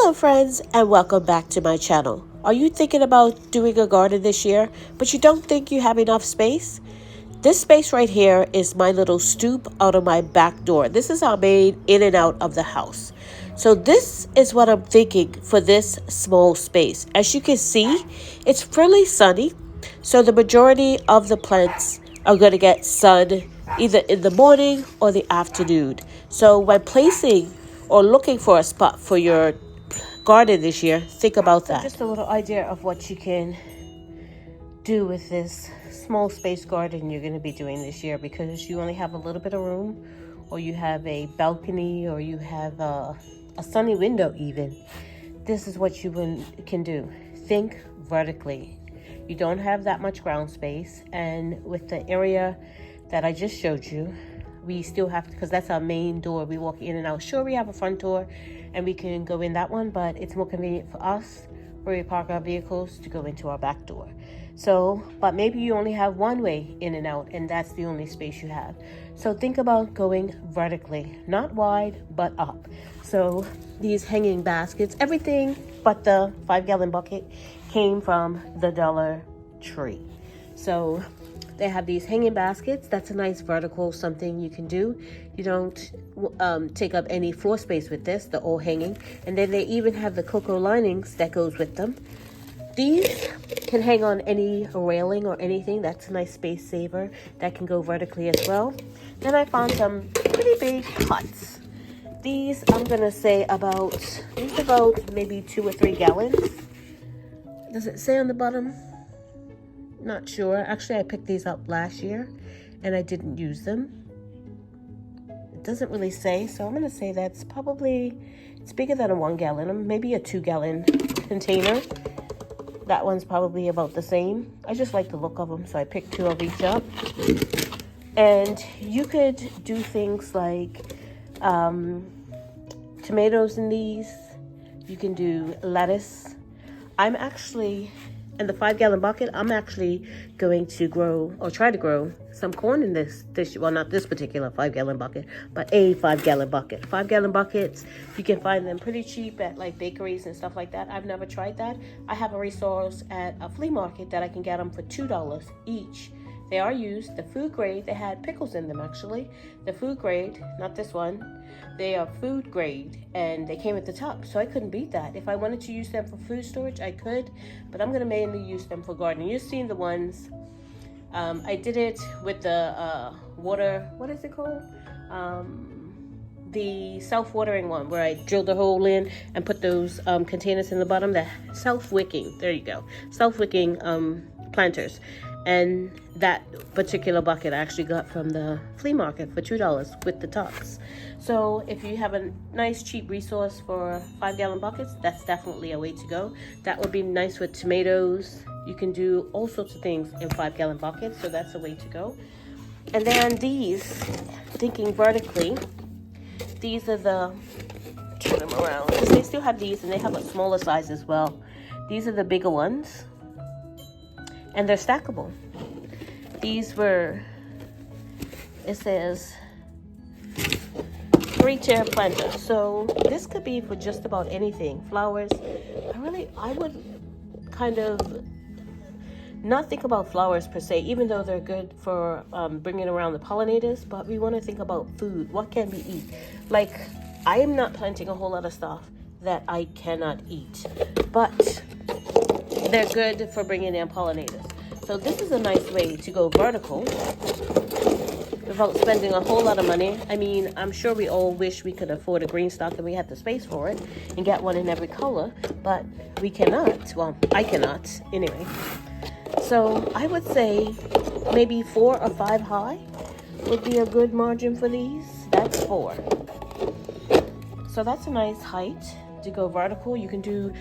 Hello friends, and welcome back to my channel. Are you thinking about doing a garden this year, but you don't think you have enough space? This space right here is my little stoop out of my back door. This is how I made in and out of the house. So this is what I'm thinking for this small space. As you can see, it's fairly sunny, so the majority of the plants are going to get sun either in the morning or the afternoon. So when placing or looking for a spot for your garden this year, think about that. So just a little idea of what you can do with this small space garden you're going to be doing this year, because you only have a little bit of room, or you have a balcony, or you have a sunny window even. This is what you can do. Think vertically. You don't have that much ground space, and with the area that I just showed you, we still have to, because that's our main door. We walk in and out. Sure, we have a front door and we can go in that one, but it's more convenient for us where we park our vehicles to go into our back door. So, but maybe you only have one way in and out, and that's the only space you have. So think about going vertically, not wide, but up. So these hanging baskets, everything but the 5-gallon bucket came from the Dollar Tree. So they have these hanging baskets. That's a nice vertical something you can do. You don't take up any floor space with this. They're all hanging. And then they even have the cocoa linings that goes with them. These can hang on any railing or anything. That's a nice space saver that can go vertically as well. Then I found some pretty big pots. These, I'm gonna say about maybe 2 or 3 gallons. Does it say on the bottom? Not sure. Actually, I picked these up last year and I didn't use them. It doesn't really say, so I'm going to say that's probably, it's bigger than a 1 gallon, maybe a 2-gallon container. That one's probably about the same. I just like the look of them, so I picked 2 of each up. And you could do things like tomatoes in these. You can do lettuce. I'm actually, in the 5-gallon bucket, I'm actually going to grow, or try to grow, some corn in this, well, not this particular 5-gallon bucket, but a 5-gallon bucket. 5-gallon buckets, you can find them pretty cheap at like bakeries and stuff like that. I've never tried that. I have a resource at a flea market that I can get them for $2 each. They are used. The food grade, they had pickles in them actually. The food grade, not this one, they are food grade, and they came at the top, so I couldn't beat that. If I wanted to use them for food storage, I could, but I'm going to mainly use them for gardening. You've seen the ones, I did it with the water, what is it called? The self-watering one, where I drilled a hole in and put those containers in the bottom, the self-wicking, there you go, self-wicking planters. And that particular bucket I actually got from the flea market for $2 with the tops. So if you have a nice cheap resource for 5-gallon buckets, that's definitely a way to go. That would be nice with tomatoes. You can do all sorts of things in 5-gallon buckets, so that's a way to go. And then these, thinking vertically, these are the, turn them around, because they still have these, and they have a smaller size as well. These are the bigger ones, and they're stackable. These were, it says 3-tier planter. So this could be for just about anything. Flowers, I would kind of not think about flowers per se, even though they're good for bringing around the pollinators, but we want to think about food. What can we eat? Like, I am not planting a whole lot of stuff that I cannot eat, but they're good for bringing in pollinators. So this is a nice way to go vertical without spending a whole lot of money. I mean, I'm sure we all wish we could afford a green stock and we had the space for it and get one in every color, but we cannot. Well, I cannot anyway. So I would say maybe 4 or 5 high would be a good margin for these. That's 4. So that's a nice height to go vertical. You can do,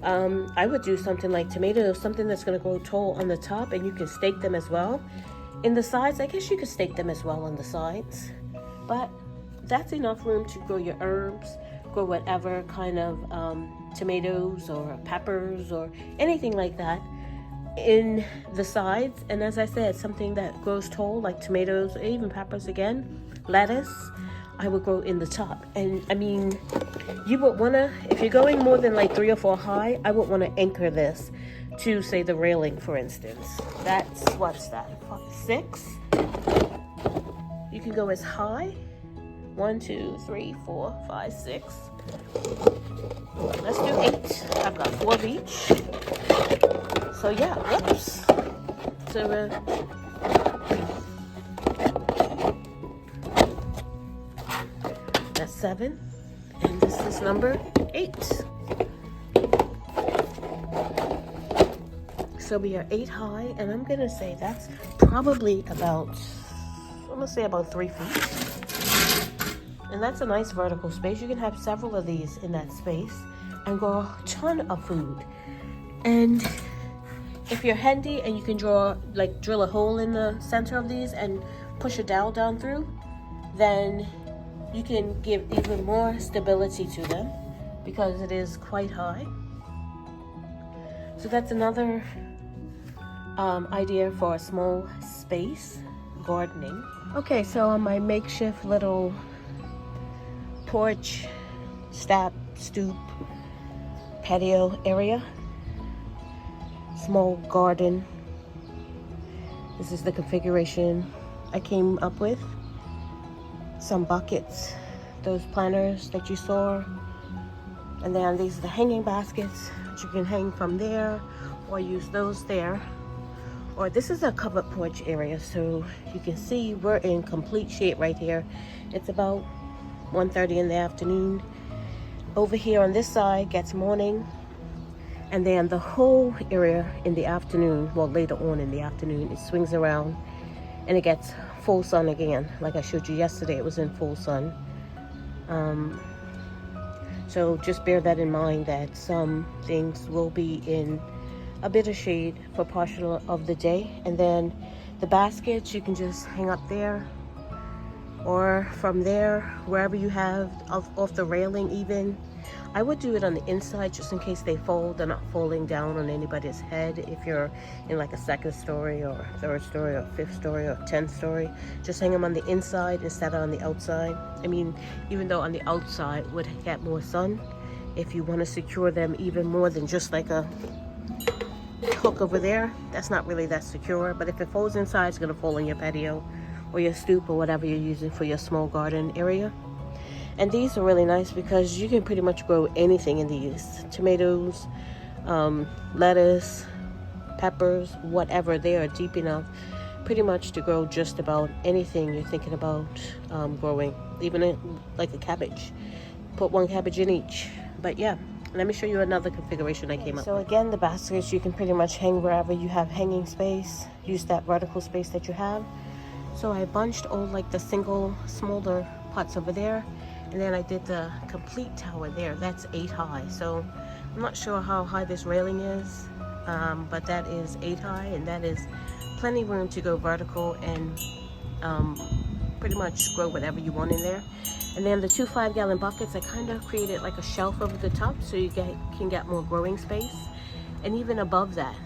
I would do something like tomatoes, something that's going to grow tall on the top, and you can stake them as well. In the sides, I guess you could stake them as well on the sides, but that's enough room to grow your herbs, grow whatever kind of tomatoes or peppers or anything like that in the sides. And as I said, something that grows tall like tomatoes or even peppers again, lettuce. I would grow in the top. And I mean, you would wanna, if you're going more than like 3 or 4 high, I would wanna anchor this to say the railing, for instance. That's, what's that, 6? You can go as high, 1, 2, 3, 4, 5, 6. Let's do 8. I've got 4 of each. So yeah, whoops. So that's 7, and this is number 8. So we are 8 high, and I'm gonna say that's probably about, I'm gonna say about 3 feet. And that's a nice vertical space. You can have several of these in that space and grow a ton of food. And if you're handy and you can drill a hole in the center of these and push a dowel down through, then you can give even more stability to them because it is quite high. So that's another idea for a small space gardening. Okay, so on my makeshift little porch, stoop, patio area, small garden. This is the configuration I came up with. Some buckets, those planters that you saw, and then these are the hanging baskets that you can hang from there or use those there. Or this is a covered porch area, so you can see we're in complete shade right here. It's about 1:30 in the afternoon. Over here on this side gets morning, and then the whole area in the afternoon, well, later on in the afternoon, it swings around and it gets full sun again. Like I showed you yesterday, it was in full sun. So just bear that in mind, that some things will be in a bit of shade for partial of the day. And then the baskets you can just hang up there, or from there, wherever you have off the railing even. I would do it on the inside just in case they fold. They're not falling down on anybody's head. If you're in like a 2nd story or 3rd story or 5th story or 10th story, just hang them on the inside instead of on the outside. I mean, even though on the outside would get more sun, if you want to secure them even more than just like a hook over there, that's not really that secure. But if it folds inside, it's going to fall in your patio or your stoop or whatever you're using for your small garden area. And these are really nice because you can pretty much grow anything in these. Tomatoes, lettuce, peppers, whatever. They are deep enough pretty much to grow just about anything you're thinking about growing, even like a cabbage. Put 1 cabbage in each. But yeah, let me show you another configuration I came up with. So again, the baskets you can pretty much hang wherever you have hanging space. Use that vertical space that you have. So I bunched all like the single smaller pots over there, and then I did the complete tower there. That's 8 high. So I'm not sure how high this railing is, but that is 8 high, and that is plenty room to go vertical and pretty much grow whatever you want in there. And then the 2 5-gallon buckets, I kind of created like a shelf over the top so you can get more growing space. And even above that,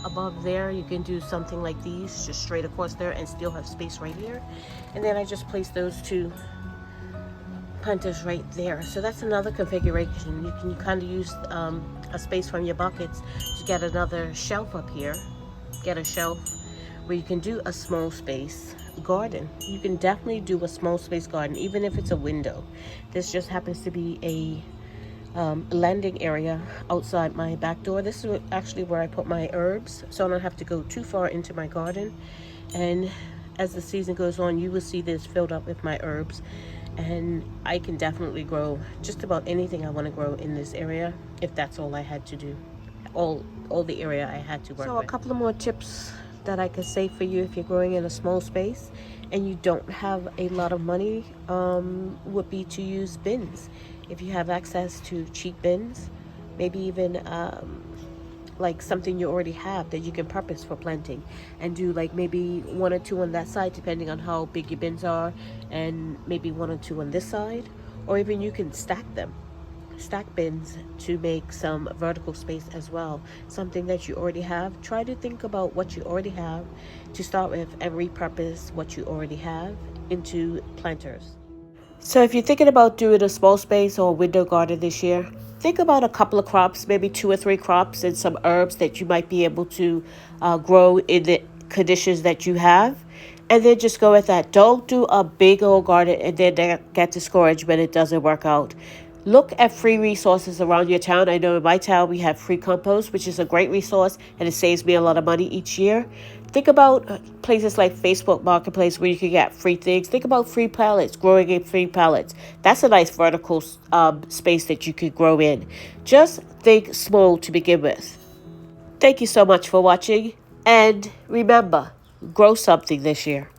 above there, you can do something like these, just straight across there, and still have space right here. And then I just placed those 2 planters right there. So that's another configuration. You can kind of use a space from your buckets to get another shelf up here. Get a shelf where you can do a small space garden. You can definitely do a small space garden, even if it's a window. This just happens to be a landing area outside my back door. This is actually where I put my herbs, so I don't have to go too far into my garden. And as the season goes on, you will see this filled up with my herbs, and I can definitely grow just about anything I want to grow in this area if that's all I had to do, all the area I had to work with. So a couple of more tips that I could say for you if you're growing in a small space and you don't have a lot of money would be to use bins. If you have access to cheap bins, maybe even like something you already have that you can purpose for planting, and do like maybe 1 or 2 on that side depending on how big your bins are, and maybe 1 or 2 on this side, or even you can stack bins to make some vertical space as well. Something that you already have, try to think about what you already have to start with and repurpose what you already have into planters. So if you're thinking about doing a small space or a window garden this year, think about a couple of crops, maybe 2 or 3 crops, and some herbs that you might be able to grow in the conditions that you have. And then just go with that. Don't do a big old garden and then get discouraged when it doesn't work out. Look at free resources around your town. I know in my town we have free compost, which is a great resource, and it saves me a lot of money each year. Think about places like Facebook Marketplace where you can get free things. Think about free pallets, growing in free pallets. That's a nice vertical space that you could grow in. Just think small to begin with. Thank you so much for watching, and remember, grow something this year.